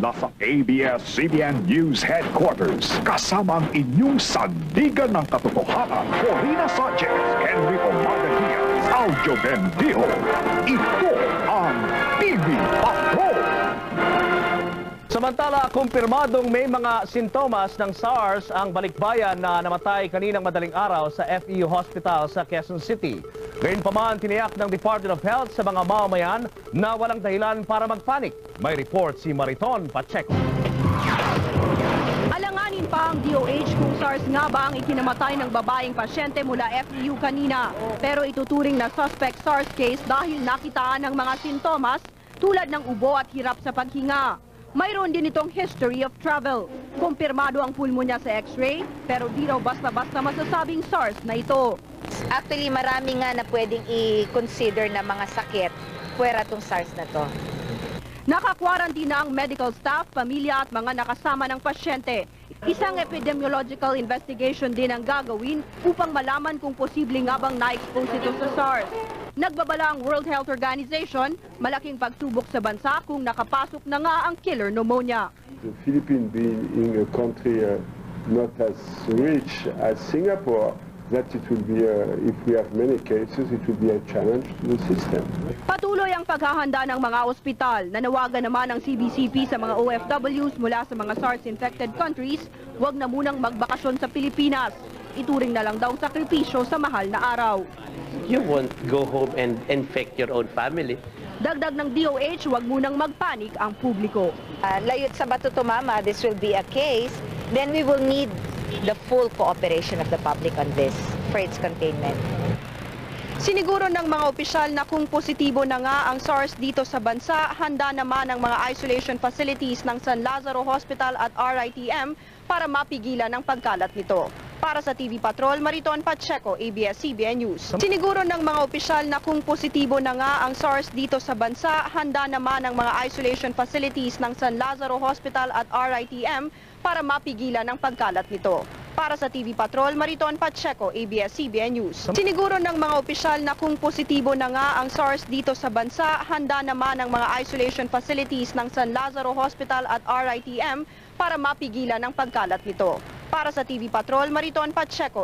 mula sa ABS-CBN News Headquarters. Kasama ang inyong sandigan ng katotohanan, Corina Sanchez, Henry Omar Diaz, Aljo Bendijo. Ito ang TV Patrol! Samantala, kumpirmadong may mga sintomas ng SARS ang balikbayan na namatay kaninang madaling araw sa FEU Hospital sa Quezon City. Gayunpaman, tiniyak ng Department of Health sa mga mamamayan na walang dahilan para magpanik. May report si Mariton Pacheco. Alanganin pa ang DOH kung SARS nga ba ang ikinamatay ng babaeng pasyente mula FEU kanina. Pero ituturing na suspect SARS case dahil nakitaan ng mga sintomas tulad ng ubo at hirap sa paghinga. Mayroon din itong history of travel. Kumpirmado ang pulmonya sa x-ray, pero di raw basta-basta masasabing SARS na ito. Actually, marami nga na pwedeng i-consider na mga sakit puwera tong SARS na to. Naka-quarantine na ang medical staff, pamilya at mga nakasama ng pasyente. Isang epidemiological investigation din ang gagawin upang malaman kung posible nga bang na-expose ito sa SARS. Nagbabala ang World Health Organization, malaking pagsubok sa bansa kung nakapasok na nga ang killer pneumonia. The Philippines being a country not as rich as Singapore, that it will be, if we have many cases, it will be a challenge to the system. Patuloy ang paghahanda ng mga ospital. Nanawagan naman ang CBCP sa mga OFWs mula sa mga SARS-infected countries, huwag na munang magbakasyon sa Pilipinas. Ituring na lang daw sakripisyo sa mahal na araw. You won't go home and infect your own family. Dagdag ng DOH, huwag munang magpanik ang publiko. Layot sa bato tumama, this will be a case, then we will need the full cooperation of the public on this for its containment. Siniguro ng mga opisyal na kung positibo na nga ang SARS dito sa bansa, handa naman ang mga isolation facilities ng San Lazaro Hospital at RITM para mapigilan ang pagkalat nito. Para sa TV Patrol, Mariton Pacheco, ABS-CBN News. Siniguro ng mga opisyal na kung positibo na nga ang SARS dito sa bansa, handa naman ang mga isolation facilities ng San Lazaro Hospital at RITM para mapigilan ang pagkalat nito. Para sa TV Patrol, Mariton Pacheco, ABS-CBN News. Siniguro ng mga opisyal na kung positibo na nga ang SARS dito sa bansa, handa naman ang mga isolation facilities ng San Lazaro Hospital at RITM para mapigilan ang pagkalat nito. Para sa TV Patrol, Mariton Pacheco,